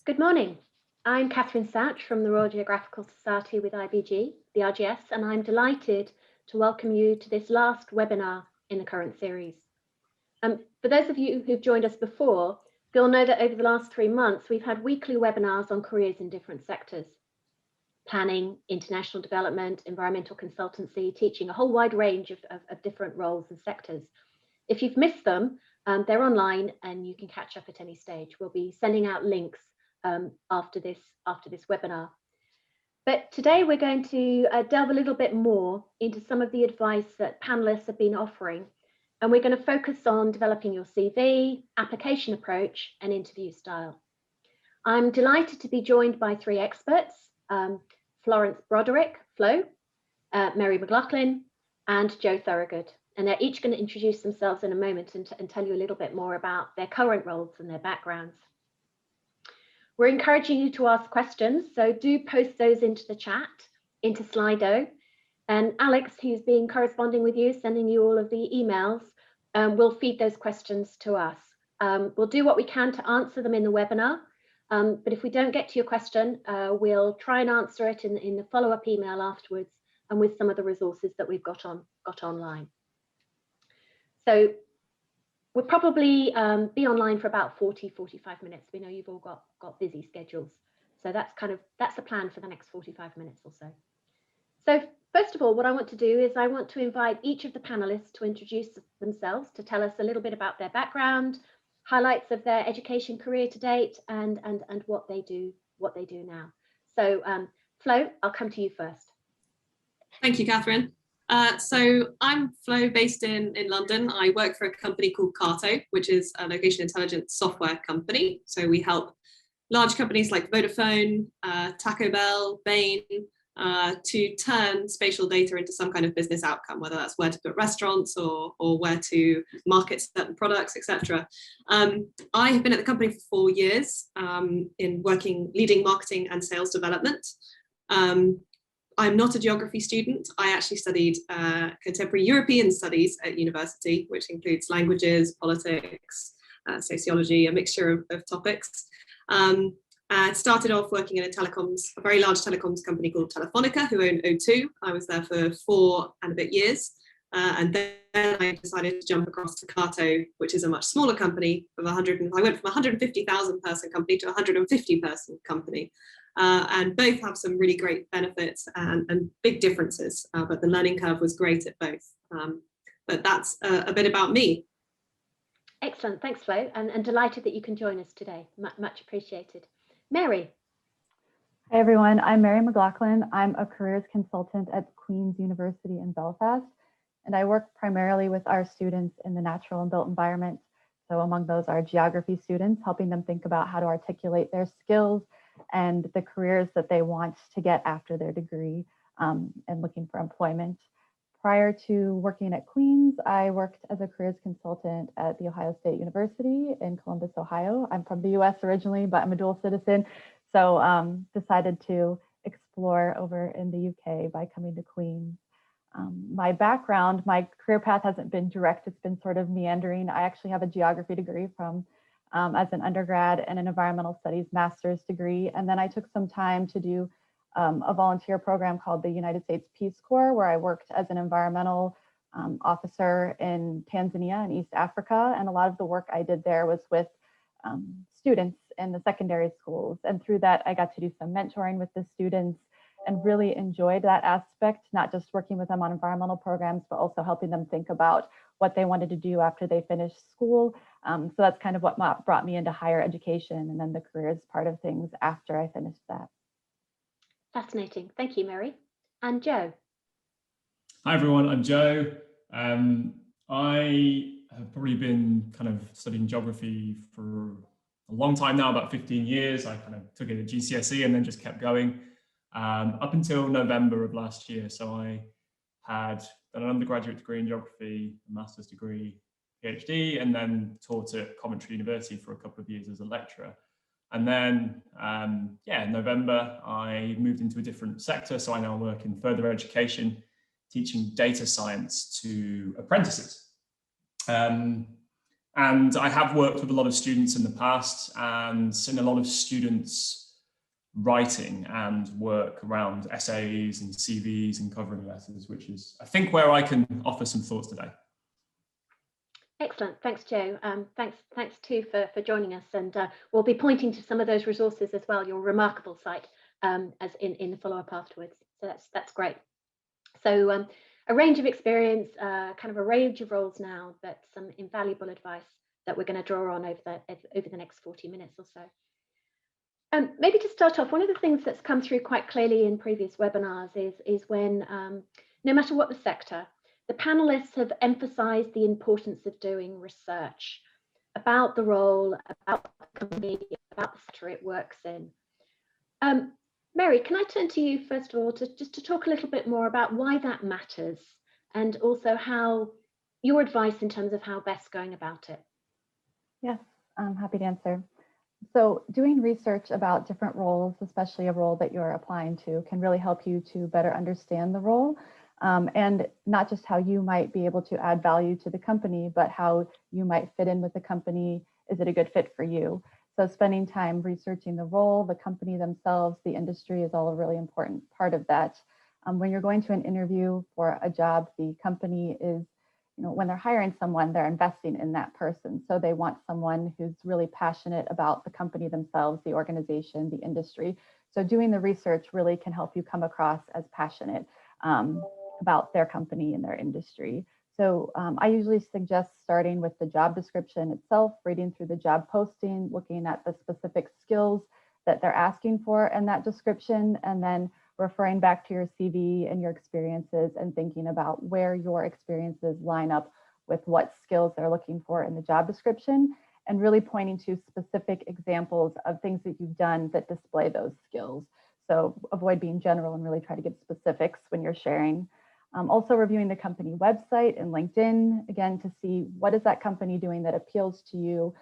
Good morning. I'm Catherine Satch from the Royal Geographical Society with IBG, the RGS, and I'm delighted to welcome you to this last webinar in the current series. For those of you who've joined us before, you'll know that over the last 3 months, we've had weekly webinars on careers in different sectors: planning, international development, environmental consultancy, teaching a whole wide range of different roles and sectors. If you've missed them, they're online and you can catch up at any stage. We'll be sending out links after this webinar. But today we're going to delve a little bit more into some of the advice that panelists have been offering, and we're going to focus on developing your CV, application approach, and interview style. I'm delighted to be joined by 3 experts, Florence Broderick, Flo, Mary McLaughlin, and Joe Thorogood. And they're each going to introduce themselves in a moment and tell you a little bit more about their current roles and their backgrounds. We're encouraging you to ask questions, so do post those into the chat, into Slido. And Alex, who's been corresponding with you, sending you all of the emails, will feed those questions to us. We'll do what we can to answer them in the webinar, but if we don't get to your question, we'll try and answer it in the follow-up email afterwards and with some of the resources that we've got online. So we'll probably be online for about 40-45 minutes. We know you've all got busy schedules, so that's the plan for the next 45 minutes or so. So first of all, what I want to do is I want to invite each of the panelists to introduce themselves, to tell us a little bit about their background, highlights of their education career to date, and what they do now. So Flo, I'll come to you first. Thank you, Catherine. So I'm Flo, based in London. I work for a company called Carto, which is a location intelligence software company. So we help large companies like Vodafone, Taco Bell, Bain, to turn spatial data into some kind of business outcome, whether that's where to put restaurants or where to market certain products, etc. I have been at the company for 4 years in leading marketing and sales development. I'm not a geography student. I actually studied contemporary European studies at university, which includes languages, politics, sociology, a mixture of topics. I started off working in a very large telecoms company called Telefonica, who own O2. I was there for 4 and a bit years. And then I decided to jump across to Carto, which is a much smaller company. I went from a 150,000 person company to a 150 person company. And both have some really great benefits and big differences, but the learning curve was great at both. But that's a bit about me. Excellent, thanks Flo, and delighted that you can join us today, much appreciated. Mary. Hi everyone, I'm Mary McLaughlin. I'm a careers consultant at Queen's University in Belfast, and I work primarily with our students in the natural and built environment. So among those are geography students, helping them think about how to articulate their skills and the careers that they want to get after their degree, and looking for employment. Prior to working at Queen's, I worked as a careers consultant at The Ohio State University in Columbus, Ohio. I'm from the US originally, but I'm a dual citizen. So decided to explore over in the UK by coming to Queen's. My background, my career path hasn't been direct, it's been sort of meandering. I actually have a geography degree from as an undergrad and an environmental studies master's degree. And then I took some time to do a volunteer program called the United States Peace Corps, where I worked as an environmental officer in Tanzania and East Africa. And a lot of the work I did there was with students in the secondary schools. And through that, I got to do some mentoring with the students and really enjoyed that aspect, not just working with them on environmental programs, but also helping them think about what they wanted to do after they finished school. So that's kind of what brought me into higher education and then the careers part of things after I finished that. Fascinating. Thank you, Mary. And Joe. Hi, everyone. I'm Joe. I have probably been kind of studying geography for a long time now, about 15 years. I kind of took it at GCSE and then just kept going up until November of last year. So I had done an undergraduate degree in geography, a master's degree, PhD, and then taught at Coventry University for a couple of years as a lecturer. And then, in November, I moved into a different sector. So I now work in further education, teaching data science to apprentices. And I have worked with a lot of students in the past and seen a lot of students writing and work around essays and CVs and covering letters, which is, I think, where I can offer some thoughts today. Excellent, thanks, Joe. Thanks too for joining us, and we'll be pointing to some of those resources as well. Your remarkable site, as in the follow-up afterwards. So that's great. So a range of experience, kind of a range of roles now, but some invaluable advice that we're going to draw on over the next 40 minutes or so. Maybe to start off, one of the things that's come through quite clearly in previous webinars is when, no matter what the sector, the panelists have emphasized the importance of doing research about the role, about the company, about the sector it works in. Mary, can I turn to you first of all just to talk a little bit more about why that matters, and also how your advice in terms of how best going about it? Yes, I'm happy to answer. So doing research about different roles, especially a role that you're applying to, can really help you to better understand the role, and not just how you might be able to add value to the company, but how you might fit in with the company. Is it a good fit for you? So spending time researching the role, the company themselves, the industry is all a really important part of that. When you're going to an interview for a job, the company is, when they're hiring someone, they're investing in that person. So they want someone who's really passionate about the company themselves, the organization, the industry. So doing the research really can help you come across as passionate about their company and their industry. So I usually suggest starting with the job description itself, reading through the job posting, looking at the specific skills that they're asking for in that description, and then referring back to your CV and your experiences and thinking about where your experiences line up with what skills they're looking for in the job description, and really pointing to specific examples of things that you've done that display those skills. So avoid being general and really try to give specifics when you're sharing. Also reviewing the company website and LinkedIn, again, to see what is that company doing that appeals to you.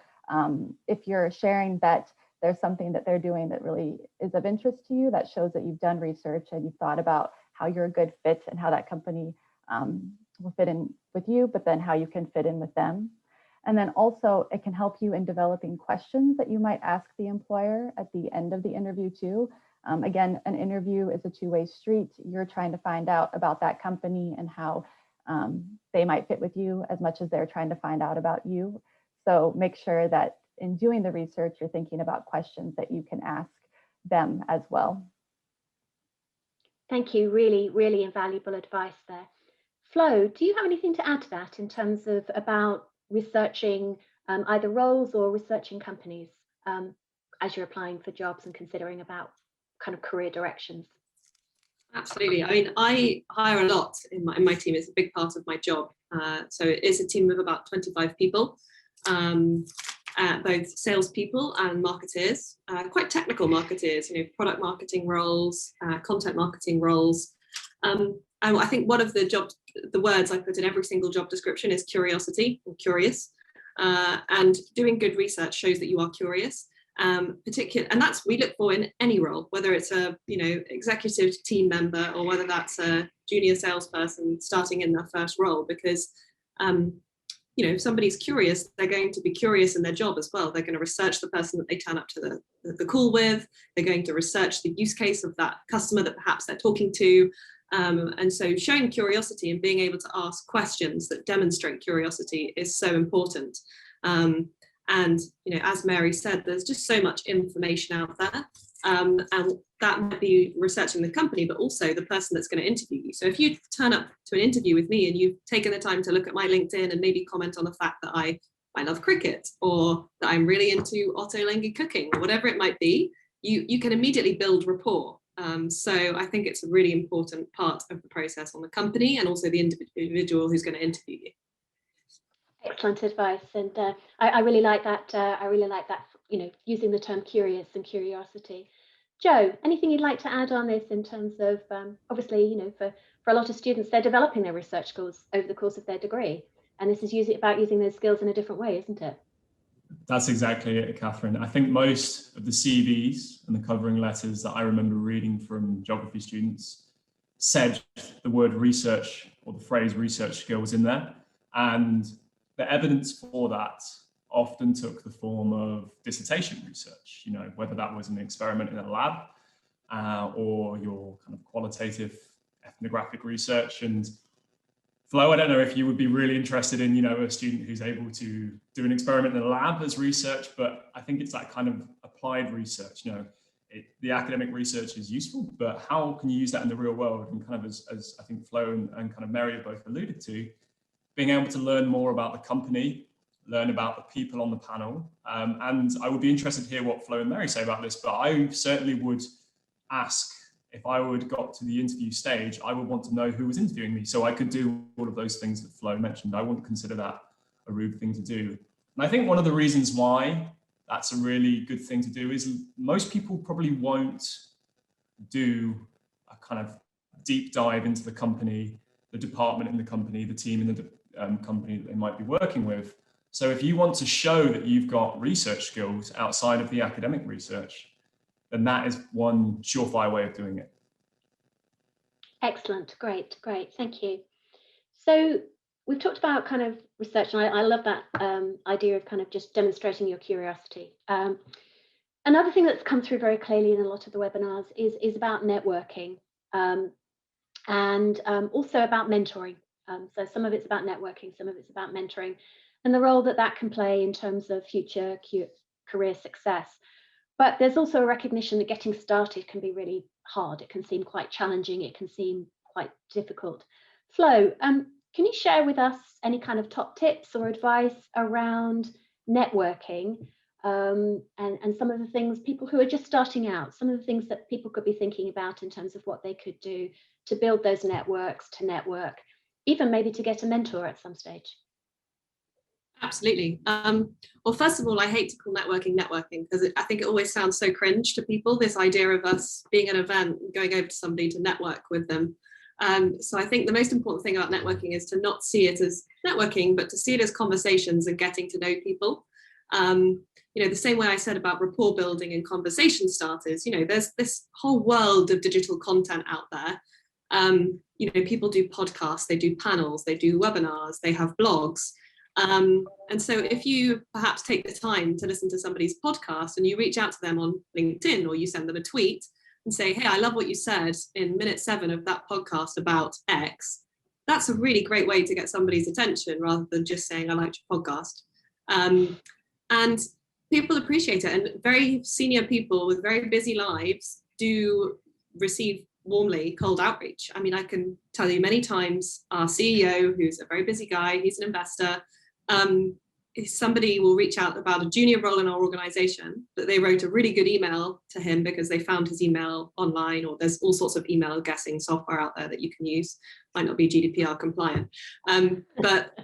If you're sharing that there's something that they're doing that really is of interest to you, that shows that you've done research and you've thought about how you're a good fit and how that company will fit in with you, but then how you can fit in with them. And then also it can help you in developing questions that you might ask the employer at the end of the interview too. Again, an interview is a two-way street. You're trying to find out about that company and how they might fit with you as much as they're trying to find out about you. So make sure that in doing the research, you're thinking about questions that you can ask them as well. Thank you. Really, really invaluable advice there. Flo, do you have anything to add to that in terms of about researching either roles or researching companies as you're applying for jobs and considering about kind of career directions? Absolutely. I mean, I hire a lot in my team. It's a big part of my job. So it is a team of about 25 people, both salespeople and marketeers, quite technical marketeers, product marketing roles, content marketing roles. And I think one of the words I put in every single job description is curiosity, or curious. And doing good research shows that you are curious. And that's we look for in any role, whether it's a executive team member or whether that's a junior salesperson starting in their first role, because if somebody's curious, they're going to be curious in their job as well. They're going to research the person that they turn up to the call with. They're going to research the use case of that customer that perhaps they're talking to. And so showing curiosity and being able to ask questions that demonstrate curiosity is so important. And as Mary said, there's just so much information out there, and that might be researching the company, but also the person that's going to interview you. So if you turn up to an interview with me and you've taken the time to look at my LinkedIn and maybe comment on the fact that I love cricket, or that I'm really into ottolenghi cooking, or whatever it might be, you can immediately build rapport. So I think it's a really important part of the process on the company and also the individual who's going to interview you. Excellent advice, and I really like that. I really like that. Using the term curious and curiosity. Joe, anything you'd like to add on this in terms of obviously, for a lot of students, they're developing their research skills over the course of their degree, and this is about using those skills in a different way, isn't it? That's exactly it, Catherine. I think most of the CVs and the covering letters that I remember reading from geography students said the word research or the phrase research skills in there. And the evidence for that often took the form of dissertation research, you know, whether that was an experiment in a lab or your kind of qualitative ethnographic research. And Flo, I don't know if you would be really interested in, you know, a student who's able to do an experiment in a lab as research, but I think it's that kind of applied research, you know, the academic research is useful, but how can you use that in the real world? And kind of as I think Flo and kind of Mary have both alluded to, being able to learn more about the company, learn about the people on the panel. And I would be interested to hear what Flo and Mary say about this, but I certainly would ask, if I would got to the interview stage, I would want to know who was interviewing me so I could do all of those things that Flo mentioned. I wouldn't consider that a rude thing to do. And I think one of the reasons why that's a really good thing to do is most people probably won't do a kind of deep dive into the company, the department in the company, the team in the company that they might be working with. So if you want to show that you've got research skills outside of the academic research, then that is one surefire way of doing it. Excellent, great, thank you. So we've talked about kind of research, and I love that idea of kind of just demonstrating your curiosity. Another thing that's come through very clearly in a lot of the webinars is about networking and also about mentoring. So some of it's about networking, some of it's about mentoring, and the role that that can play in terms of future career success. But there's also a recognition that getting started can be really hard. It can seem quite challenging. It can seem quite difficult. Flo, can you share with us any kind of top tips or advice around networking and some of the things people who are just starting out, some of the things that people could be thinking about in terms of what they could do to build those networks, to network, even maybe to get a mentor at some stage? Absolutely. Well, first of all, I hate to call networking because I think it always sounds so cringe to people, this idea of us being at an event and going over to somebody to network with them. So I think the most important thing about networking is to not see it as networking, but to see it as conversations and getting to know people. You know, the same way I said about rapport building and conversation starters, you know, there's this whole world of digital content out there. You know, people do podcasts, they do panels, they do webinars, they have blogs. And so if you perhaps take the time to listen to somebody's podcast and you reach out to them on LinkedIn or you send them a tweet and say, hey, I love what you said in minute 7 of that podcast about X, that's a really great way to get somebody's attention rather than just saying, I liked your podcast. And people appreciate it. And very senior people with very busy lives do receive warmly cold outreach. I mean, I can tell you many times our CEO, who's a very busy guy, he's an investor, if somebody will reach out about a junior role in our organization, that they wrote a really good email to him because they found his email online, or there's all sorts of email guessing software out there that you can use, might not be GDPR compliant. But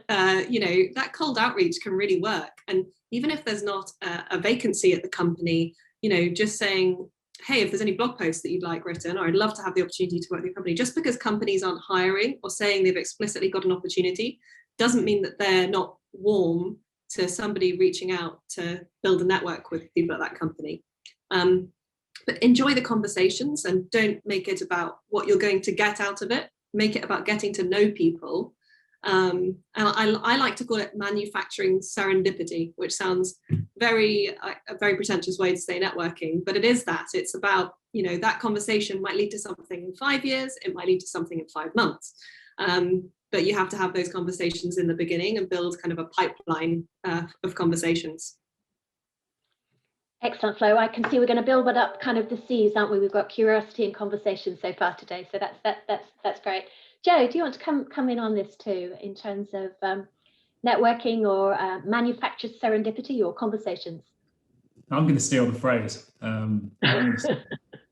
you know, that cold outreach can really work. And even if there's not a vacancy at the company, you know, just saying, hey, if there's any blog posts that you'd like written, or I'd love to have the opportunity to work with your company, just because companies aren't hiring or saying they've explicitly got an opportunity, doesn't mean that they're not warm to somebody reaching out to build a network with people at that company. But enjoy the conversations and don't make it about what you're going to get out of it. Make it about getting to know people. And I like to call it manufacturing serendipity, which sounds a very pretentious way to say networking, but it is that. It's about, you know, that conversation might lead to something in 5 years, it might lead to something in 5 months. But you have to have those conversations in the beginning and build kind of a pipeline of conversations. Excellent, Flo. I can see we're going to build up kind of the C's, aren't we? We've got curiosity and conversation so far today, so that's great. Joe, do you want to come in on this too, in terms of networking or manufactured serendipity or conversations? I'm going to steal the phrase.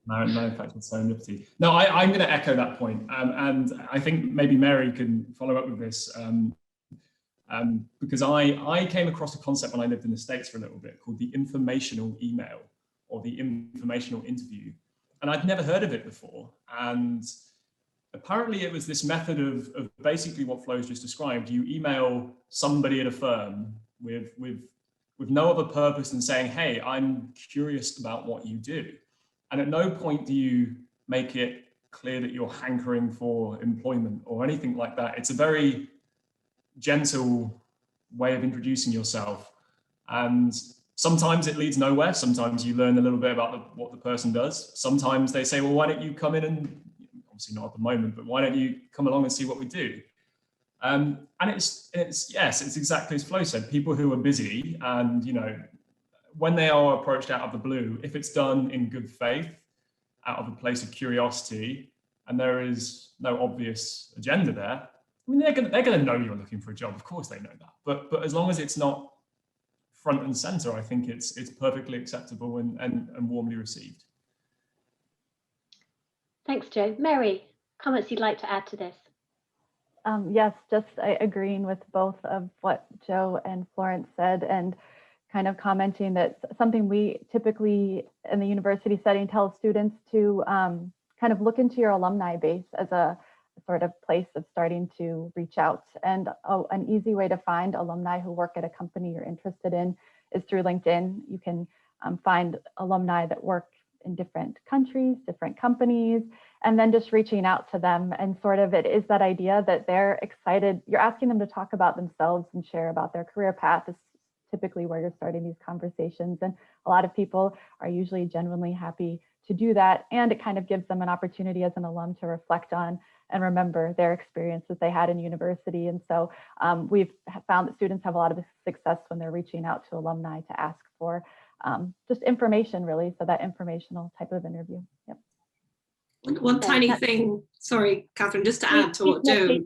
Manufactured serendipity. No, I'm going to echo that point. And I think maybe Mary can follow up with this. Because I came across a concept when I lived in the States for a little bit called the informational email or the informational interview. And I'd never heard of it before. And apparently it was this method of basically what Flo's just described. You email somebody at a firm with no other purpose than saying, hey, I'm curious about what you do. And at no point do you make it clear that you're hankering for employment or anything like that. It's a very gentle way of introducing yourself. And sometimes it leads nowhere. Sometimes you learn a little bit about what the person does. Sometimes they say, well, why don't you come in and, obviously not at the moment, but why don't you come along and see what we do? And it's exactly as Flo said, people who are busy and, you know, when they are approached out of the blue, if it's done in good faith, out of a place of curiosity, and there is no obvious agenda there, I mean, they're gonna know you're looking for a job. Of course they know that. But as long as it's not front and center, I think it's perfectly acceptable and warmly received. Thanks, Joe. Mary, comments you'd like to add to this? Yes, just agreeing with both of what Joe and Florence said, and kind of commenting that something we typically in the university setting tell students to kind of look into your alumni base as a sort of place of starting to reach out. And an easy way to find alumni who work at a company you're interested in is through LinkedIn. You can find alumni that work in different countries, different companies, and then just reaching out to them. And sort of it is that idea that they're excited. You're asking them to talk about themselves and share about their career path is typically where you're starting these conversations. And a lot of people are usually genuinely happy to do that. And it kind of gives them an opportunity as an alum to reflect on and remember their experience that they had in university. And so we've found that students have a lot of success when they're reaching out to alumni to ask for just information, really. So that informational type of interview. Yep. One tiny thing, sorry, Catherine, just to add to what Joe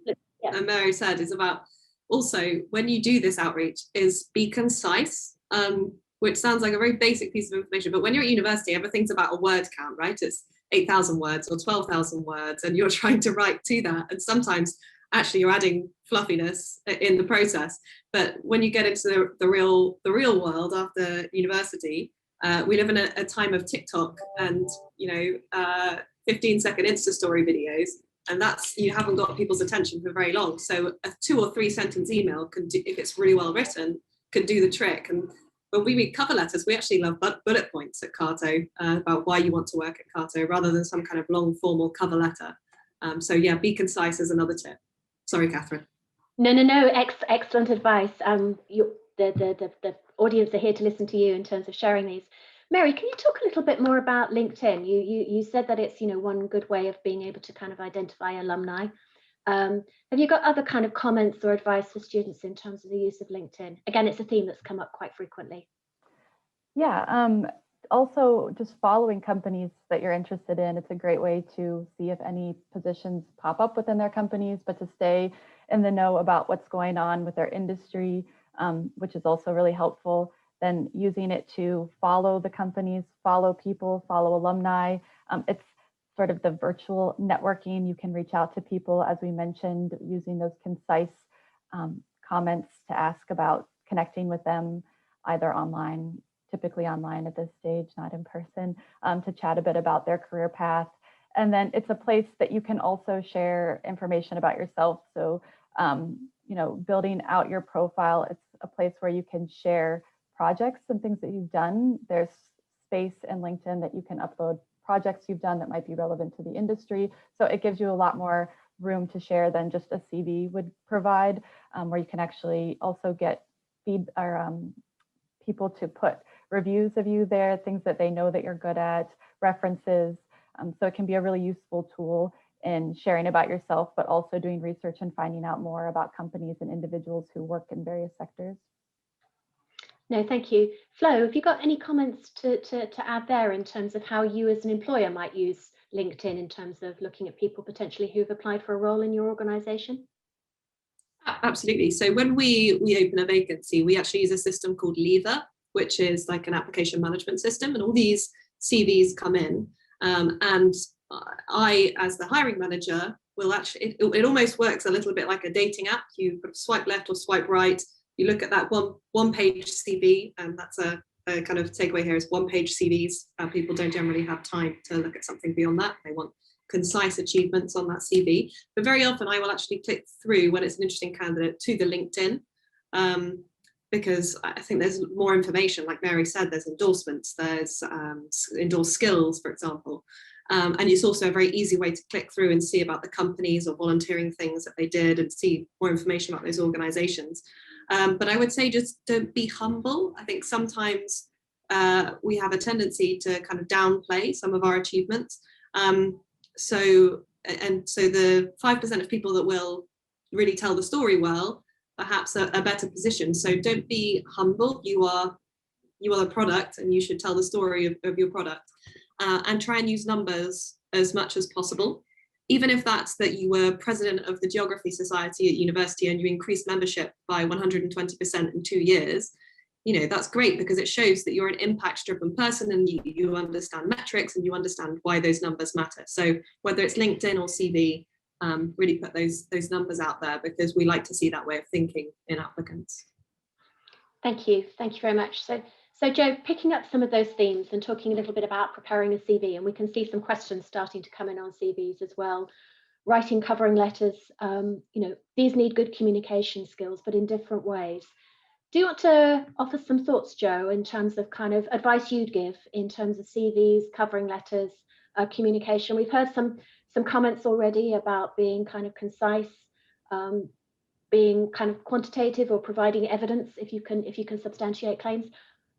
and Mary said, is about also when you do this outreach is be concise, which sounds like a very basic piece of information, but when you're at university, everything's about a word count, right? It's 8,000 words or 12,000 words, and you're trying to write to that. And sometimes actually you're adding fluffiness in the process. But when you get into the real world after university, we live in a time of TikTok and 15-second Insta story videos, and that's, you haven't got people's attention for very long. So a 2 or 3 sentence email can do, if it's really well written, can do the trick. And when we read cover letters, we actually love bullet points at Cato about why you want to work at Cato, rather than some kind of long formal cover letter. So yeah, be concise is another tip. Sorry, Catherine. No. Excellent advice. The audience are here to listen to you in terms of sharing these. Mary, can you talk a little bit more about LinkedIn? You said that it's one good way of being able to kind of identify alumni. Have you got other kind of comments or advice for students in terms of the use of LinkedIn? Again, it's a theme that's come up quite frequently. Yeah, also just following companies that you're interested in. It's a great way to see if any positions pop up within their companies, but to stay in the know about what's going on with their industry, which is also really helpful. Then using it to follow the companies, follow people, follow alumni. It's sort of the virtual networking. You can reach out to people, as we mentioned, using those concise comments to ask about connecting with them, either online, typically online at this stage, not in person, to chat a bit about their career path. And then it's a place that you can also share information about yourself. So, building out your profile, it's a place where you can share projects and things that you've done. There's space in LinkedIn that you can upload projects you've done that might be relevant to the industry. So it gives you a lot more room to share than just a CV would provide, where you can actually also get people to put reviews of you there, things that they know that you're good at, references. So it can be a really useful tool in sharing about yourself, but also doing research and finding out more about companies and individuals who work in various sectors. No, thank you. Flo, have you got any comments to add there in terms of how you as an employer might use LinkedIn in terms of looking at people potentially who've applied for a role in your organisation? Absolutely. So when we open a vacancy, we actually use a system called Lever, which is like an application management system, and all these CVs come in. And I, as the hiring manager, will actually, it almost works a little bit like a dating app. You swipe left or swipe right. You look at that one page CV, and that's a kind of takeaway here is one page CVs. People don't generally have time to look at something beyond that. They want concise achievements on that CV. But very often I will actually click through when it's an interesting candidate to the LinkedIn, because I think there's more information. Like Mary said, there's endorsements, there's endorsed skills, for example. And it's also a very easy way to click through and see about the companies or volunteering things that they did and see more information about those organizations. But I would say just don't be humble. I think sometimes we have a tendency to kind of downplay some of our achievements. So the 5% of people that will really tell the story well, perhaps are better positioned. So don't be humble. You are the product, and you should tell the story of your product, and try and use numbers as much as possible. Even if that's that you were president of the Geography Society at university and you increased membership by 120% in 2 years, that's great, because it shows that you're an impact-driven person and you understand metrics and you understand why those numbers matter. So whether it's LinkedIn or CV, really put those numbers out there, because we like to see that way of thinking in applicants. Thank you very much. So Jo, picking up some of those themes and talking a little bit about preparing a CV, and we can see some questions starting to come in on CVs as well. Writing covering letters, these need good communication skills, but in different ways. Do you want to offer some thoughts, Jo, in terms of kind of advice you'd give in terms of CVs, covering letters, communication? We've heard some comments already about being kind of concise, being kind of quantitative, or providing evidence if you can substantiate claims.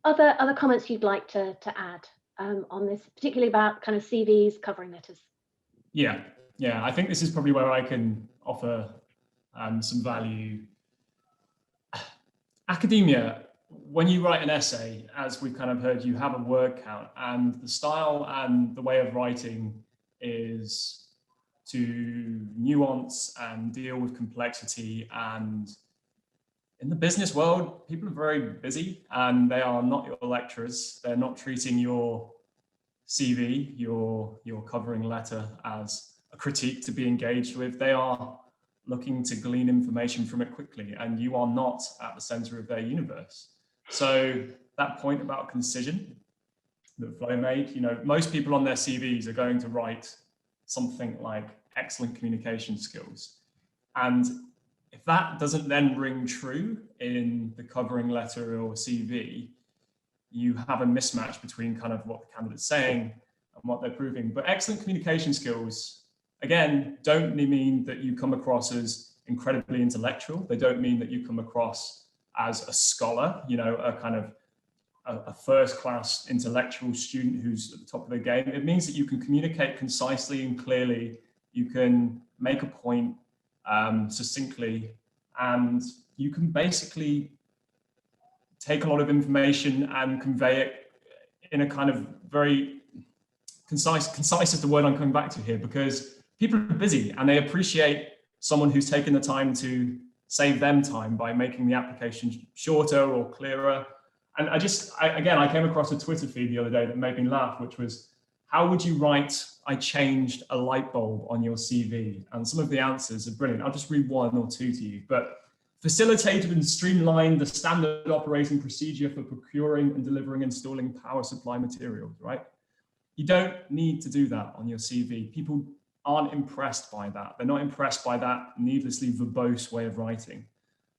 Other comments you'd like to add on this, particularly about kind of CVs, covering letters? Yeah, I think this is probably where I can offer some value. Academia, when you write an essay, as we've kind of heard, you have a word count, and the style and the way of writing is to nuance and deal with complexity. And in the business world, people are very busy and they are not your lecturers. They're not treating your CV, your covering letter, as a critique to be engaged with. They are looking to glean information from it quickly, and you are not at the center of their universe. So that point about concision that Flo made, most people on their CVs are going to write something like excellent communication skills. And if that doesn't then ring true in the covering letter or CV, you have a mismatch between kind of what the candidate's saying and what they're proving. But excellent communication skills, again, don't mean that you come across as incredibly intellectual. They don't mean that you come across as a scholar, a kind of a first-class intellectual student who's at the top of their game. It means that you can communicate concisely and clearly. You can make a point succinctly, and you can basically take a lot of information and convey it in a kind of very concise is the word I'm coming back to here, because people are busy and they appreciate someone who's taken the time to save them time by making the application shorter or clearer. And I came across a Twitter feed the other day that made me laugh, which was, how would you write, "I changed a light bulb" on your CV? And some of the answers are brilliant. I'll just read one or two to you. But facilitated and streamlined the standard operating procedure for procuring and delivering installing power supply materials, right? You don't need to do that on your CV. People aren't impressed by that. They're not impressed by that needlessly verbose way of writing.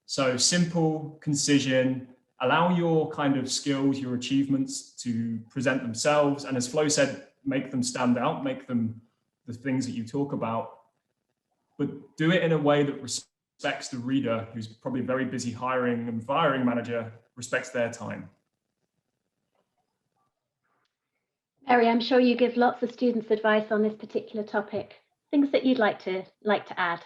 So simple, concision, allow your kind of skills, your achievements to present themselves. And as Flo said, make them stand out, make them the things that you talk about, but do it in a way that respects the reader, who's probably a very busy hiring and firing manager, respects their time. Mary, I'm sure you give lots of students advice on this particular topic. Things that you'd like to add?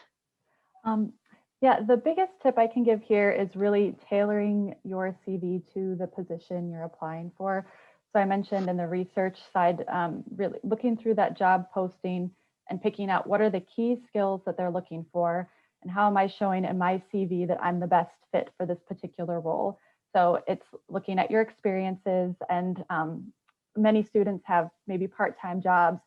Yeah, the biggest tip I can give here is really tailoring your CV to the position you're applying for. So I mentioned in the research side, really looking through that job posting and picking out what are the key skills that they're looking for, and how am I showing in my CV that I'm the best fit for this particular role. So it's looking at your experiences, and many students have maybe part-time jobs.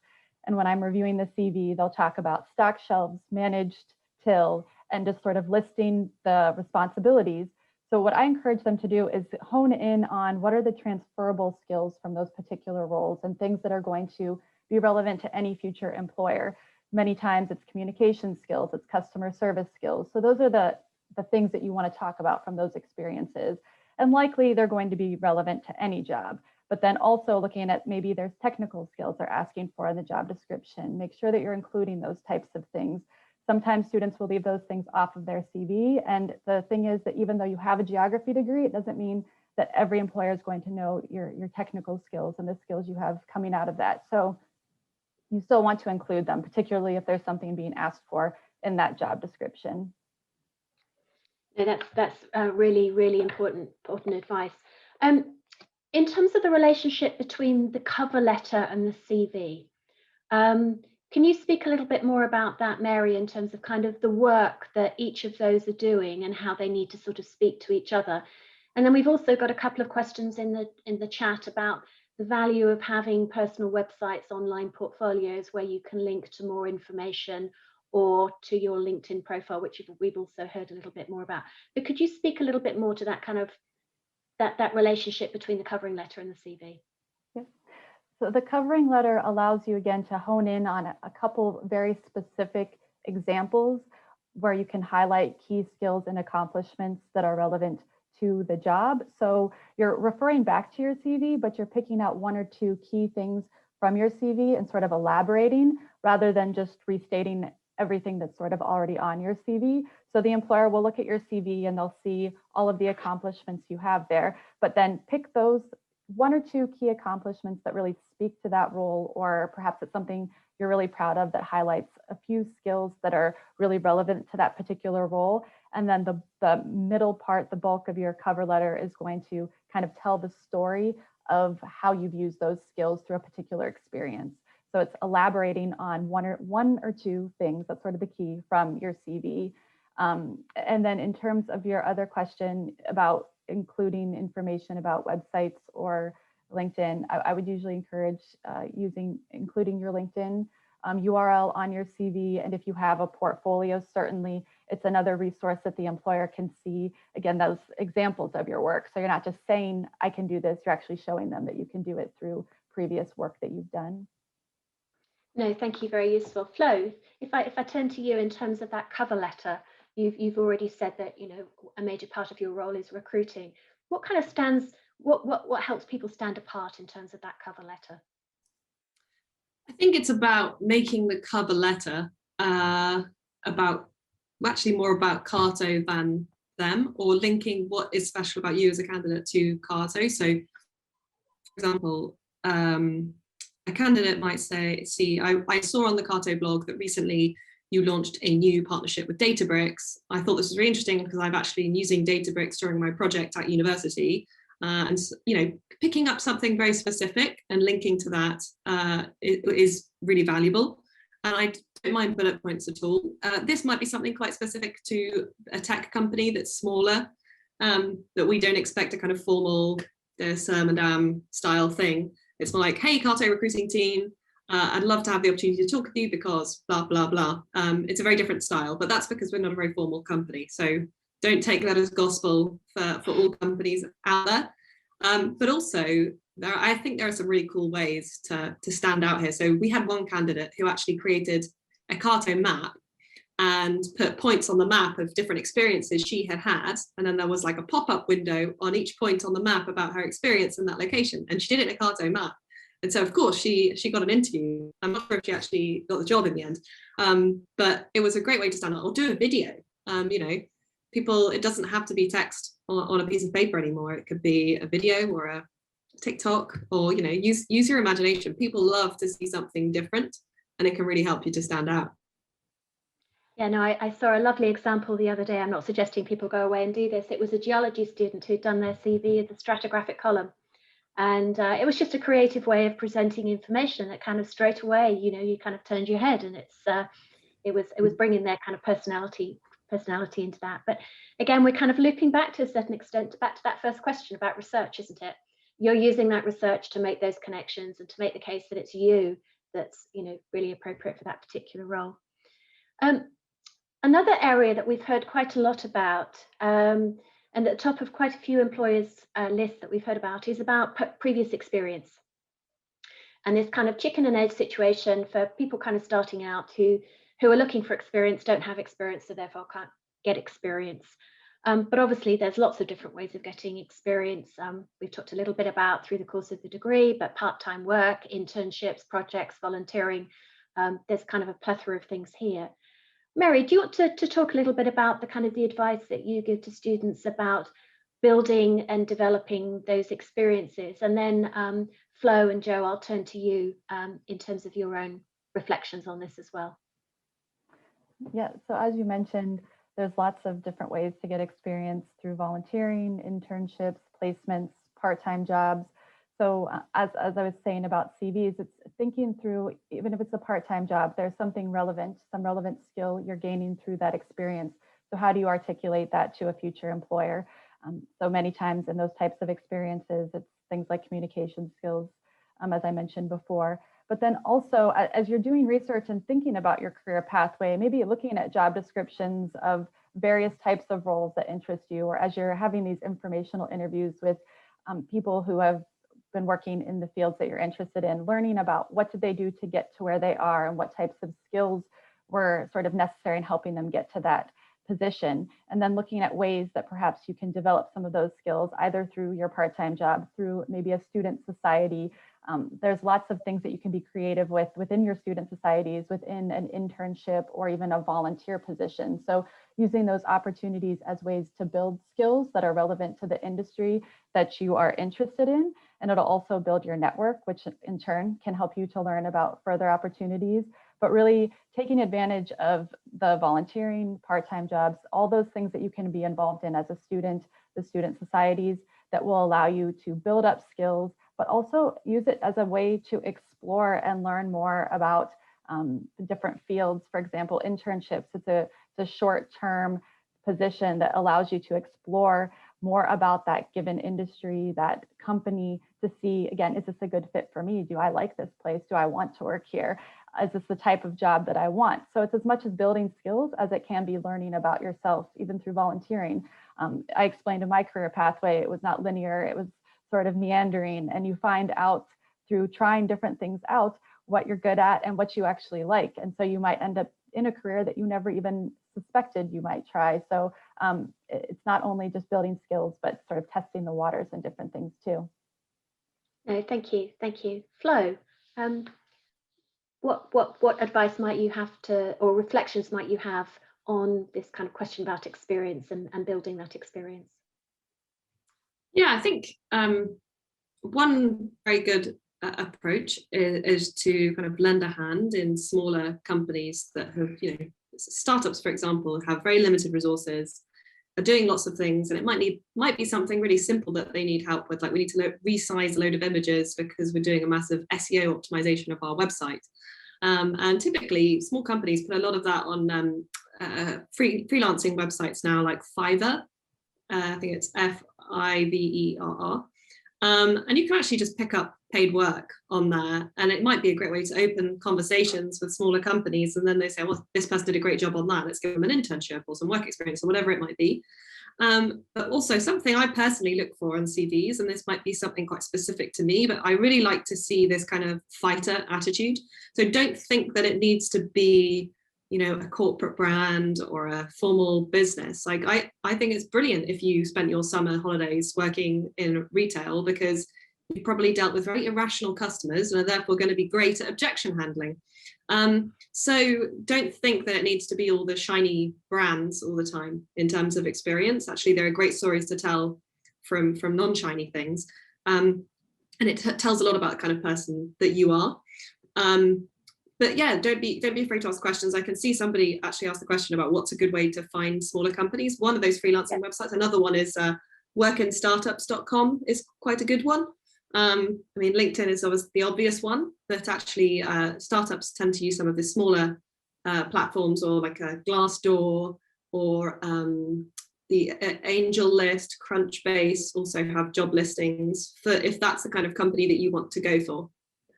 And when I'm reviewing the CV, they'll talk about stock shelves, managed till, and just sort of listing the responsibilities. So what I encourage them to do is hone in on what are the transferable skills from those particular roles and things that are going to be relevant to any future employer. Many times it's communication skills, it's customer service skills. So those are the things that you want to talk about from those experiences. And likely they're going to be relevant to any job. But then also looking at maybe there's technical skills they're asking for in the job description. Make sure that you're including those types of things. sometimes students will leave those things off of their CV. And the thing is that even though you have a geography degree, it doesn't mean that every employer is going to know your technical skills and the skills you have coming out of that. So you still want to include them, particularly if there's something being asked for in that job description. No, that's really, really important advice. In terms of the relationship between the cover letter and the CV, can you speak a little bit more about that, Mary, in terms of kind of the work that each of those are doing and how they need to sort of speak to each other? And then we've also got a couple of questions in the chat about the value of having personal websites, online portfolios where you can link to more information or to your LinkedIn profile, which we've also heard a little bit more about. But could you speak a little bit more to that kind of that relationship between the covering letter and the CV? Yes. So the covering letter allows you again to hone in on a couple very specific examples where you can highlight key skills and accomplishments that are relevant to the job. So you're referring back to your CV, but you're picking out one or two key things from your CV and sort of elaborating rather than just restating everything that's sort of already on your CV. So the employer will look at your CV and they'll see all of the accomplishments you have there, but then pick those one or two key accomplishments that really speak to that role, or perhaps it's something you're really proud of that highlights a few skills that are really relevant to that particular role. And then the middle part, the bulk of your cover letter, is going to kind of tell the story of how you've used those skills through a particular experience. So it's elaborating on one or two things. That's sort of the key from your CV. And then in terms of your other question about including information about websites or LinkedIn, I would usually encourage including your LinkedIn URL on your CV. And if you have a portfolio, certainly it's another resource that the employer can see, again, those examples of your work. So you're not just saying, I can do this, you're actually showing them that you can do it through previous work that you've done. No, thank you, very useful. Flo, if I turn to you in terms of that cover letter, you've already said that, you know, a major part of your role is recruiting. What kind of what helps people stand apart in terms of that cover letter? I think it's about making the cover letter actually more about Carto than them, or linking what is special about you as a candidate to Carto. So, for example, a candidate might say, I saw on the Carto blog that recently you launched a new partnership with Databricks. I thought this was really interesting because I've actually been using Databricks during my project at university. And you know, picking up something very specific and linking to that is really valuable. And I don't mind bullet points at all. This might be something quite specific to a tech company that's smaller, that we don't expect a kind of formal Madame style thing. It's more like, hey, Carto recruiting team, I'd love to have the opportunity to talk with you because blah, blah, blah. It's a very different style, but that's because we're not a very formal company. So don't take that as gospel for all companies out there. But also, I think there are some really cool ways to stand out here. So we had one candidate who actually created a Carto map and put points on the map of different experiences she had had. And then there was like a pop-up window on each point on the map about her experience in that location. And she did it in a Carto map. And so, of course, she got an interview. I'm not sure if she actually got the job in the end. But it was a great way to stand out, or do a video. You know, people, it doesn't have to be text on a piece of paper anymore. It could be a video or a TikTok, or, you know, use your imagination. People love to see something different, and it can really help you to stand out. Yeah, no, I saw a lovely example the other day. I'm not suggesting people go away and do this. It was a geology student who'd done their CV as a stratigraphic column. And it was just a creative way of presenting information that kind of straight away, you know, you kind of turned your head, and it was bringing their kind of personality into that. But again, we're kind of looping back to a certain extent, back to that first question about research, isn't it? You're using that research to make those connections and to make the case that it's you that's, you know, really appropriate for that particular role. Another area that we've heard quite a lot about, and at the top of quite a few employers' lists that we've heard about, is about previous experience. And this kind of chicken and egg situation for people kind of starting out who are looking for experience, don't have experience, so therefore can't get experience. But obviously there's lots of different ways of getting experience. We've talked a little bit about through the course of the degree, but part-time work, internships, projects, volunteering, there's kind of a plethora of things here. Mary, do you want to talk a little bit about the kind of the advice that you give to students about building and developing those experiences? And then Flo and Joe, I'll turn to you in terms of your own reflections on this as well. Yeah, so as you mentioned, there's lots of different ways to get experience through volunteering, internships, placements, part-time jobs. So as I was saying about CVs, it's thinking through, even if it's a part-time job, there's something relevant, some relevant skill you're gaining through that experience. So how do you articulate that to a future employer? So many times in those types of experiences, it's things like communication skills, as I mentioned before. But then also, as you're doing research and thinking about your career pathway, maybe looking at job descriptions of various types of roles that interest you, or as you're having these informational interviews with people who have been working in the fields that you're interested in, learning about what did they do to get to where they are and what types of skills were sort of necessary in helping them get to that position, and then looking at ways that perhaps you can develop some of those skills either through your part-time job, through maybe a student society. There's lots of things that you can be creative with within your student societies, within an internship, or even a volunteer position. So using those opportunities as ways to build skills that are relevant to the industry that you are interested in. And it'll also build your network, which in turn can help you to learn about further opportunities. But really taking advantage of the volunteering, part-time jobs, all those things that you can be involved in as a student, the student societies that will allow you to build up skills, but also use it as a way to explore and learn more about the different fields. For example, internships, it's a short-term position that allows you to explore more about that given industry, that company, to see, again, is this a good fit for me? Do I like this place? Do I want to work here? Is this the type of job that I want? So it's as much as building skills as it can be learning about yourself, even through volunteering. I explained in my career pathway, it was not linear, it was sort of meandering, and you find out through trying different things out what you're good at and what you actually like. And so you might end up in a career that you never even suspected you might try. So it's not only just building skills, but sort of testing the waters and different things too. No, thank you. Flo, what advice might you have to, or reflections might you have on this kind of question about experience and building that experience? Yeah, I think one very good approach is to kind of lend a hand in smaller companies that have, startups, for example, have very limited resources, are doing lots of things, and it might be something really simple that they need help with, like we need to resize a load of images because we're doing a massive SEO optimization of our website. And typically small companies put a lot of that on freelancing websites now, like Fiverr. I think it's Fiverr. And you can actually just pick up paid work on there, and it might be a great way to open conversations with smaller companies, and then they say, well, this person did a great job on that, let's give them an internship or some work experience or whatever it might be. But also something I personally look for on CVs, and this might be something quite specific to me, but I really like to see this kind of fighter attitude. So don't think that it needs to be a corporate brand or a formal business. Like I think it's brilliant if you spent your summer holidays working in retail, because you probably dealt with very irrational customers and are therefore going to be great at objection handling. So don't think that it needs to be all the shiny brands all the time in terms of experience. Actually, there are great stories to tell from non-shiny things. And it tells a lot about the kind of person that you are. But yeah, don't be afraid to ask questions. I can see somebody actually asked the question about what's a good way to find smaller companies. One of those freelancing websites. Another one is workinstartups.com is quite a good one. I mean, LinkedIn is obviously the obvious one, but actually startups tend to use some of the smaller platforms, or like a Glassdoor or the Angel List, Crunchbase also have job listings for if that's the kind of company that you want to go for.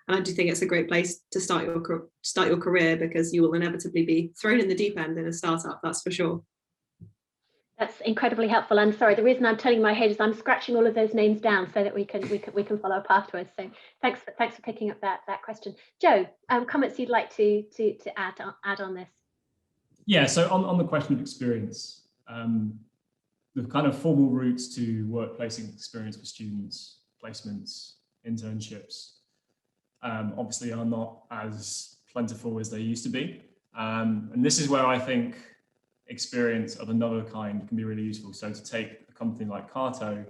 And I do think it's a great place to start your career, because you will inevitably be thrown in the deep end in a startup, that's for sure. That's incredibly helpful. And sorry, the reason I'm turning my head is I'm scratching all of those names down so that we can follow up afterwards. So thanks for picking up that question. Joe, comments you'd like to add on this? Yeah. So on the question of experience, the kind of formal routes to work-placing experience for students, placements, internships, obviously are not as plentiful as they used to be. And this is where I think experience of another kind can be really useful. So to take a company like Carto,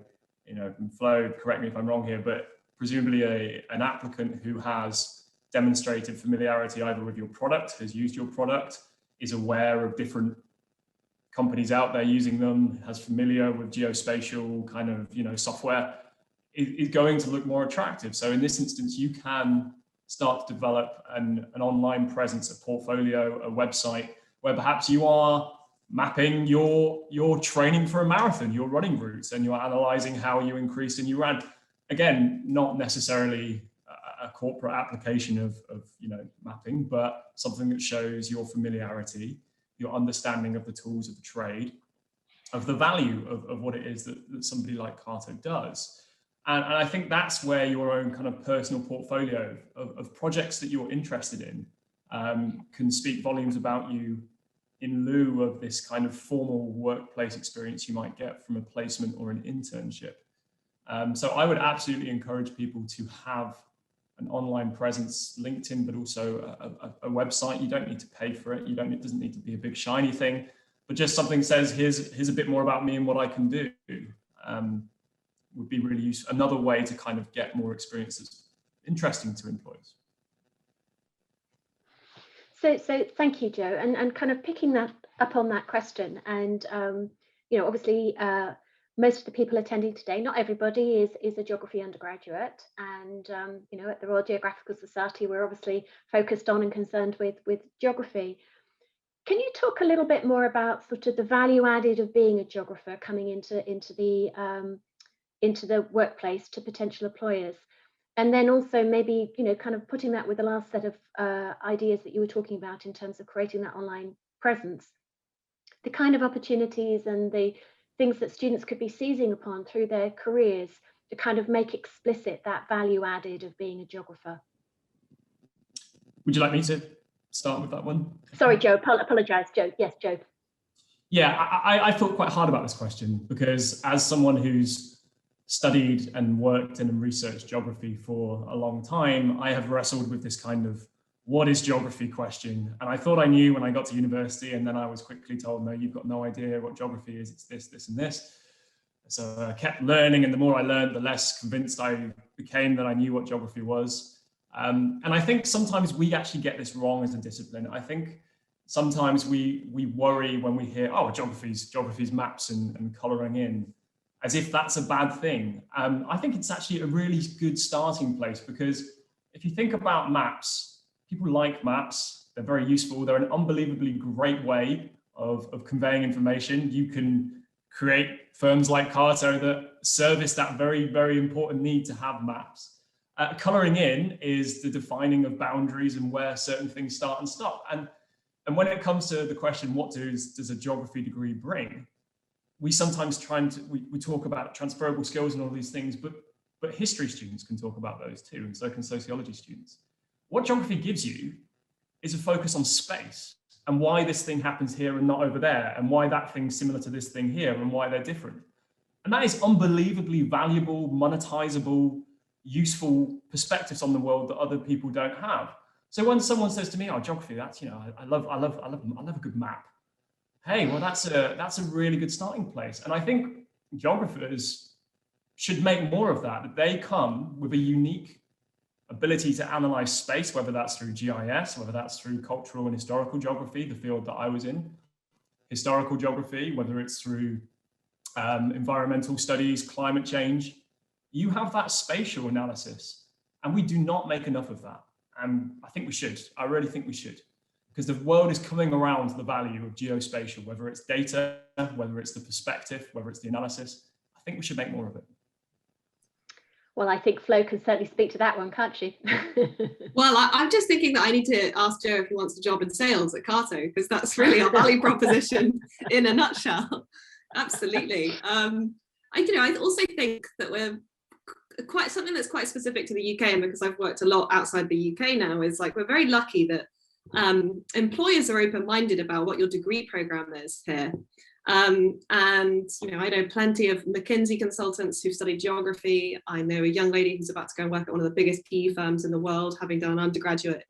and Flo, correct me if I'm wrong here, but presumably an applicant who has demonstrated familiarity either with your product, has used your product, is aware of different companies out there using them, has familiar with geospatial kind of software, is going to look more attractive. So in this instance, you can start to develop an online presence, a portfolio, a website, where perhaps you are mapping your training for a marathon, your running routes, and you're analyzing how you increased and you ran. Again, not necessarily a corporate application of mapping, but something that shows your familiarity, your understanding of the tools of the trade, of the value of what it is that somebody like Carto does. And I think that's where your own kind of personal portfolio of projects that you're interested in can speak volumes about you, in lieu of this kind of formal workplace experience you might get from a placement or an internship. So I would absolutely encourage people to have an online presence, LinkedIn, but also a website. You don't need to pay for it. It doesn't need to be a big shiny thing, but just something says, here's a bit more about me and what I can do, would be really useful. Another way to kind of get more experiences interesting to employers. So thank you, Joe, and kind of picking that up on that question, and obviously most of the people attending today, not everybody is a geography undergraduate, and at the Royal Geographical Society we're obviously focused on and concerned with geography. Can you talk a little bit more about sort of the value added of being a geographer coming into the workplace to potential employers? And then also maybe, kind of putting that with the last set of ideas that you were talking about in terms of creating that online presence, the kind of opportunities and the things that students could be seizing upon through their careers to kind of make explicit that value added of being a geographer. Would you like me to start with that one? Sorry, Joe, apologise, Joe. Yes, Joe. Yeah, I thought quite hard about this question, because as someone who's studied and worked and researched geography for a long time, I have wrestled with this kind of what is geography question. And I thought I knew when I got to university, and then I was quickly told, no, you've got no idea what geography is. It's this, this, and this. So I kept learning, and the more I learned, the less convinced I became that I knew what geography was. And I think sometimes we actually get this wrong as a discipline. I think sometimes we worry when we hear, oh, geography's maps and colouring in, as if that's a bad thing. I think it's actually a really good starting place, because if you think about maps, people like maps, they're very useful. They're an unbelievably great way of conveying information. You can create firms like Carto that service that very, very important need to have maps. Colouring in is the defining of boundaries and where certain things start and stop. And when it comes to the question, what does a geography degree bring? We sometimes we talk about transferable skills and all these things, but history students can talk about those too, and so can sociology students. What geography gives you is a focus on space and why this thing happens here and not over there, and why that thing's similar to this thing here and why they're different. And that is unbelievably valuable, monetizable, useful perspectives on the world that other people don't have. So when someone says to me, oh, geography, that's, I love a good map. Hey, well, that's a really good starting place. And I think geographers should make more of that they come with a unique ability to analyze space, whether that's through GIS, whether that's through cultural and historical geography, the field that I was in, historical geography, whether it's through environmental studies, climate change. You have that spatial analysis, and we do not make enough of that. And I think we should. I really think we should. Because the world is coming around to the value of geospatial, whether it's data, whether it's the perspective, whether it's the analysis. I think we should make more of it. Well, I think Flo can certainly speak to that one, can't she? Well, I'm just thinking that I need to ask Joe if he wants a job in sales at Carto, because that's really our value proposition in a nutshell. Absolutely. I also think that we're quite something that's quite specific to the UK, and because I've worked a lot outside the UK now, is like we're very lucky that employers are open-minded about what your degree program is here. And I know plenty of McKinsey consultants who've studied geography. I know a young lady who's about to go and work at one of the biggest PE firms in the world, having done an undergraduate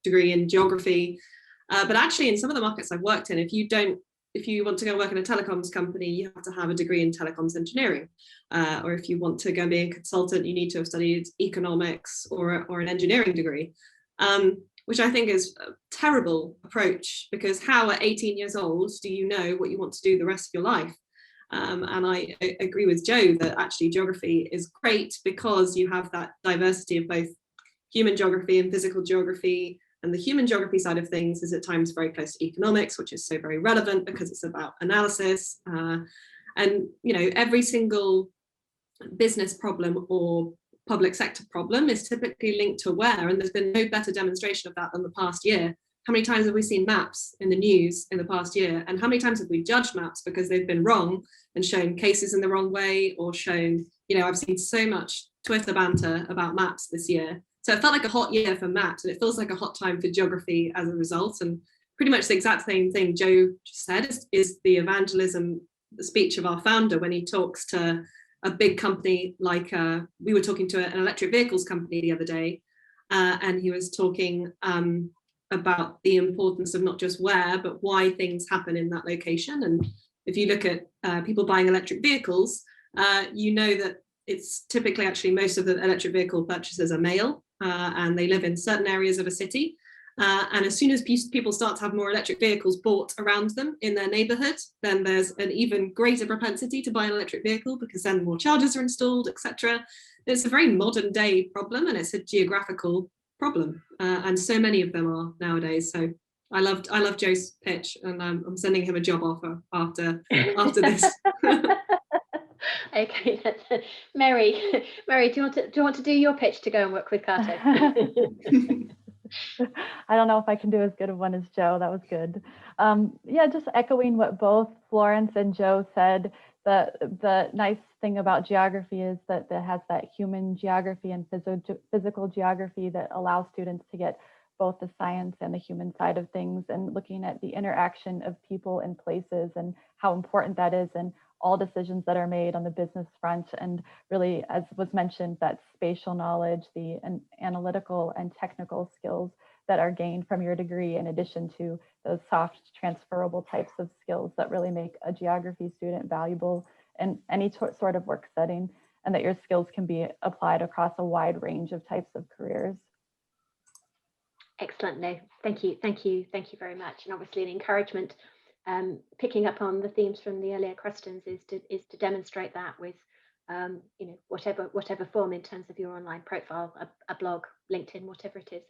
degree in geography. But actually, in some of the markets I've worked in, if you want to go work in a telecoms company, you have to have a degree in telecoms engineering. Or if you want to go be a consultant, you need to have studied economics or an engineering degree, which I think is a terrible approach, because how at 18 years old do you know what you want to do the rest of your life? And I agree with Joe that actually geography is great because you have that diversity of both human geography and physical geography. And the human geography side of things is at times very close to economics, which is so very relevant because it's about analysis. And every single business problem or public sector problem is typically linked to where, and there's been no better demonstration of that than the past year. How many times have we seen maps in the news in the past year? And how many times have we judged maps because they've been wrong and shown cases in the wrong way, or shown, I've seen so much Twitter banter about maps this year. So it felt like a hot year for maps, and it feels like a hot time for geography as a result. And pretty much the exact same thing Joe just said is the evangelism, the speech of our founder when he talks to a big company like, we were talking to an electric vehicles company the other day, and he was talking about the importance of not just where, but why things happen in that location. And if you look at people buying electric vehicles, you know that it's typically actually most of the electric vehicle purchasers are male, and they live in certain areas of a city. And as soon as people start to have more electric vehicles bought around them in their neighborhood, then there's an even greater propensity to buy an electric vehicle, because then more chargers are installed, etc. It's a very modern day problem, and it's a geographical problem, and so many of them are nowadays. So I love Joe's pitch, and I'm sending him a job offer after this. Okay, Mary, do you want to do your pitch to go and work with Cato? I don't know if I can do as good of one as Joe. That was good. Yeah, just echoing what both Florence and Joe said. The nice thing about geography is that it has that human geography and physical geography that allows students to get both the science and the human side of things, and looking at the interaction of people and places and how important that is in all decisions that are made on the business front. And really, as was mentioned, that spatial knowledge, the analytical and technical skills that are gained from your degree, in addition to those soft transferable types of skills that really make a geography student valuable in any sort of work setting, and that your skills can be applied across a wide range of types of careers. Excellent. No, thank you very much. And obviously an encouragement, picking up on the themes from the earlier questions, is to demonstrate that with whatever form, in terms of your online profile, a blog, LinkedIn, whatever it is.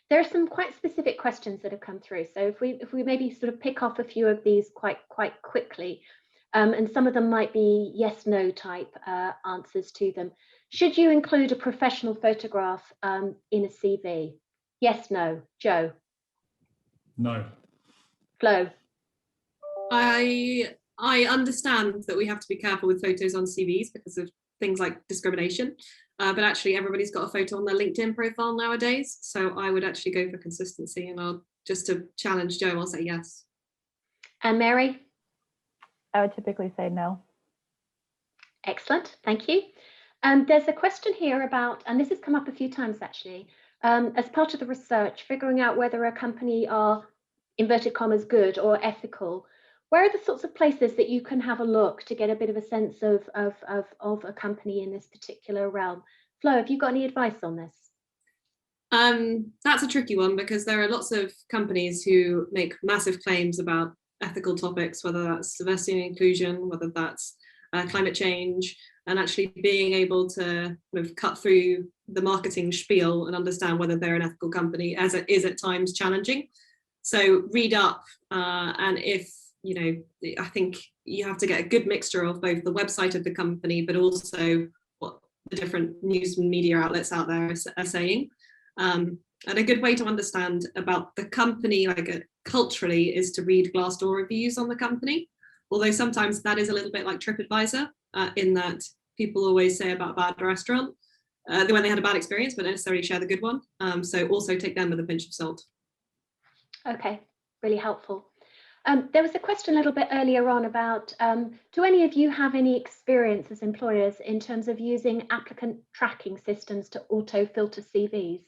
There are some quite specific questions that have come through. So if we maybe sort of pick off a few of these quite quickly, and some of them might be yes, no type answers to them. Should you include a professional photograph in a CV? Yes, no. Joe? No. Flo? I understand that we have to be careful with photos on CVs because of things like discrimination, but actually everybody's got a photo on their LinkedIn profile nowadays. So I would actually go for consistency, and I'll just to challenge Joe, I'll say yes. And Mary? I would typically say no. Excellent, thank you. There's a question here about, and this has come up a few times actually, as part of the research, figuring out whether a company are, inverted commas, good or ethical. Where are the sorts of places that you can have a look to get a bit of a sense of a company in this particular realm? Flo, have you got any advice on this? That's a tricky one, because there are lots of companies who make massive claims about ethical topics, whether that's diversity and inclusion, whether that's climate change, and actually being able to kind of cut through the marketing spiel and understand whether they're an ethical company, as it is at times challenging. So read up, and if I think you have to get a good mixture of both the website of the company, but also what the different news and media outlets out there are saying. And a good way to understand about the company, culturally, is to read Glassdoor reviews on the company. Although sometimes that is a little bit like TripAdvisor, in that people always say about a bad restaurant when they had a bad experience, but don't necessarily share the good one. So also take them with a pinch of salt. Okay, really helpful. There was a question a little bit earlier on about, do any of you have any experience as employers in terms of using applicant tracking systems to auto-filter CVs?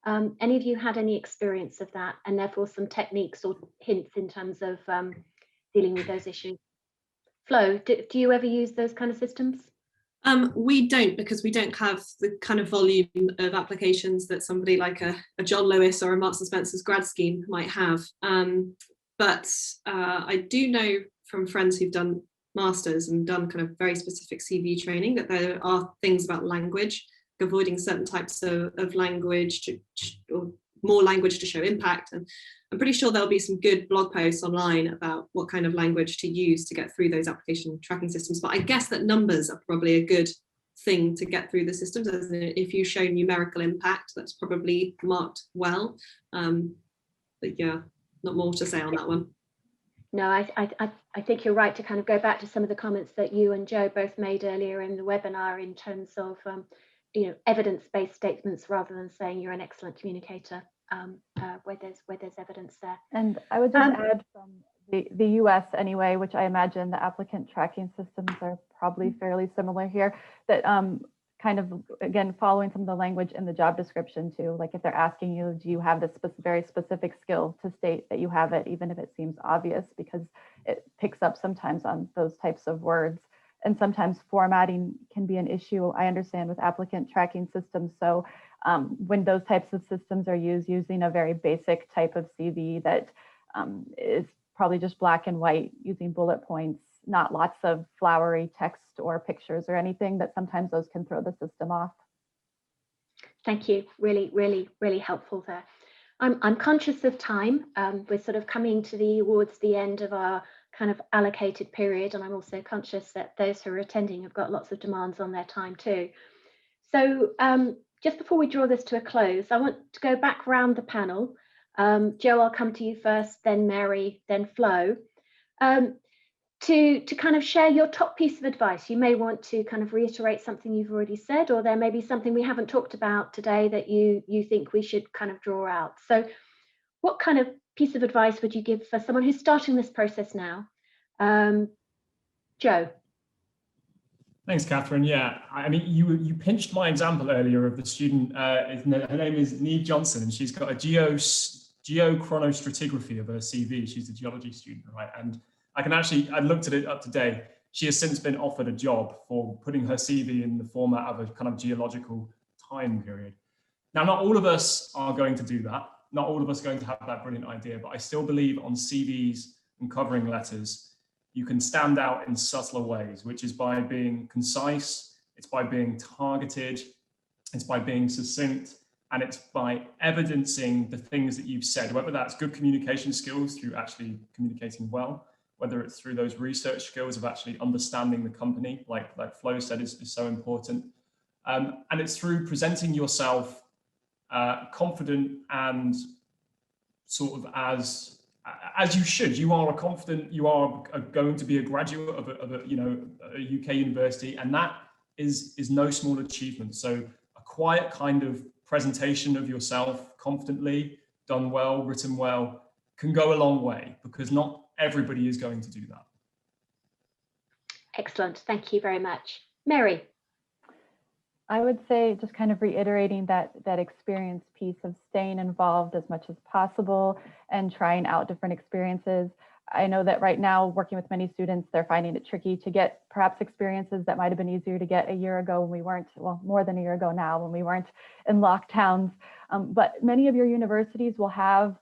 Any of you had any experience of that, and therefore some techniques or hints in terms of dealing with those issues? Flo, do you ever use those kind of systems? We don't, because we don't have the kind of volume of applications that somebody like a John Lewis or a Marks and Spencer's grad scheme might have. But I do know from friends who've done masters and done kind of very specific CV training that there are things about language, avoiding certain types of language or more language to show impact. And I'm pretty sure there'll be some good blog posts online about what kind of language to use to get through those application tracking systems. But I guess that numbers are probably a good thing to get through the systems. As in, if you show numerical impact, that's probably marked well. But yeah, not more to say on that one. No, I think you're right to kind of go back to some of the comments that you and Joe both made earlier in the webinar in terms of evidence-based statements rather than saying you're an excellent communicator where there's evidence there. And I would just add from the US anyway, which I imagine the applicant tracking systems are probably fairly similar here, that kind of, again, following some of the language in the job description too, like if they're asking you, do you have this very specific skill, to state that you have it, even if it seems obvious, because it picks up sometimes on those types of words. And sometimes formatting can be an issue, I understand, with applicant tracking systems. So when those types of systems are used, using a very basic type of CV that is probably just black and white, using bullet points, not lots of flowery text or pictures or anything, that sometimes those can throw the system off. Thank you. Really, really, really helpful there. I'm conscious of time. We're sort of coming towards the end of our kind of allocated period, and I'm also conscious that those who are attending have got lots of demands on their time too. So just before we draw this to a close, I want to go back around the panel. Joe, I'll come to you first, then Mary, then Flo, to kind of share your top piece of advice. You may want to kind of reiterate something you've already said, or there may be something we haven't talked about today that you think we should kind of draw out. So what kind of piece of advice would you give for someone who's starting this process now? Joe. Thanks, Catherine. Yeah, I mean, you pinched my example earlier of the student. Her name is Neve Johnson, and she's got a geochronostratigraphy of her CV. She's a geology student, right? And I looked at it up to date. She has since been offered a job for putting her CV in the format of a kind of geological time period. Now, not all of us are going to do that. Not all of us are going to have that brilliant idea, but I still believe on CVs and covering letters, you can stand out in subtler ways, which is by being concise, it's by being targeted, it's by being succinct, and it's by evidencing the things that you've said, whether that's good communication skills through actually communicating well, whether it's through those research skills of actually understanding the company, like Flo said, is so important. And it's through presenting yourself confident and sort of as you should. You are going to be a graduate of a UK university, and that is no small achievement. So a quiet kind of presentation of yourself confidently, done well, written well, can go a long way, because not everybody is going to do that. Excellent. Thank you very much. Mary. I would say, just kind of reiterating that experience piece of staying involved as much as possible and trying out different experiences. I know that right now, working with many students, they're finding it tricky to get perhaps experiences that might have been easier to get a year ago when we weren't, well, more than a year ago now, when we weren't in lockdowns. But many of your universities will have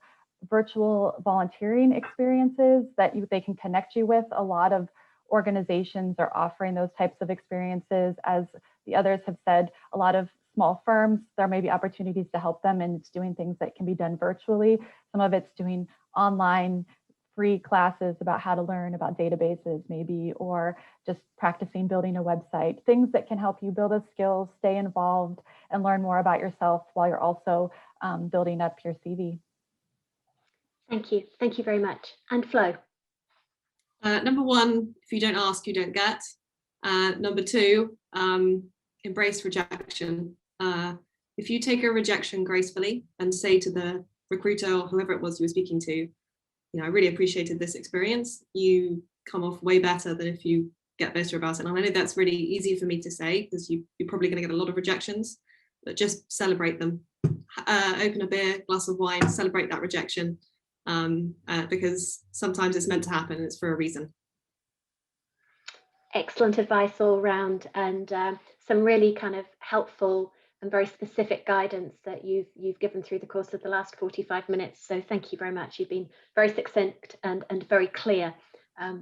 virtual volunteering experiences that they can connect you with. A lot of organizations are offering those types of experiences. As the others have said, a lot of small firms, there may be opportunities to help them, and it's doing things that can be done virtually. Some of it's doing online free classes about how to learn about databases maybe, or just practicing building a website, things that can help you build a skill, stay involved, and learn more about yourself while you're also building up your CV. Thank you. Thank you very much. And Flo. Number one, if you don't ask, you don't get. Number two, embrace rejection. If you take a rejection gracefully and say to the recruiter or whoever it was you were speaking to, I really appreciated this experience, you come off way better than if you get bitter about it. And I know that's really easy for me to say, because you're probably going to get a lot of rejections, but just celebrate them, open a beer, glass of wine, celebrate that rejection, because sometimes it's meant to happen and it's for a reason. Excellent advice all round, and some really kind of helpful and very specific guidance that you've given through the course of the last 45 minutes. So thank you very much. You've been very succinct and very clear,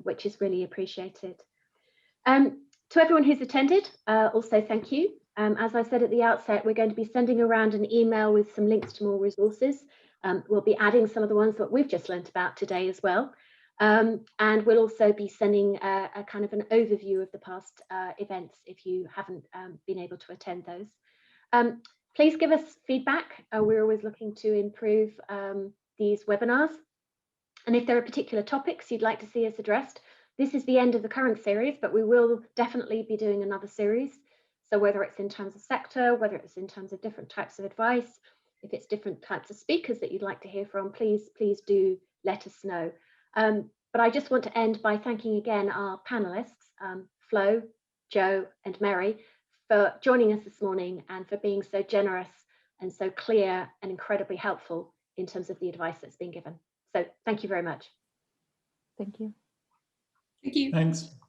which is really appreciated. To everyone who's attended, also thank you. As I said at the outset, we're going to be sending around an email with some links to more resources. We'll be adding some of the ones that we've just learnt about today as well. And we'll also be sending a kind of an overview of the past events if you haven't been able to attend those. Please give us feedback. We're always looking to improve these webinars. And if there are particular topics you'd like to see us addressed, this is the end of the current series, but we will definitely be doing another series. So whether it's in terms of sector, whether it's in terms of different types of advice, if it's different types of speakers that you'd like to hear from, please do let us know. But I just want to end by thanking again our panelists, Flo, Joe and Mary, for joining us this morning and for being so generous and so clear and incredibly helpful in terms of the advice that's been given. So thank you very much. Thank you. Thank you. Thanks.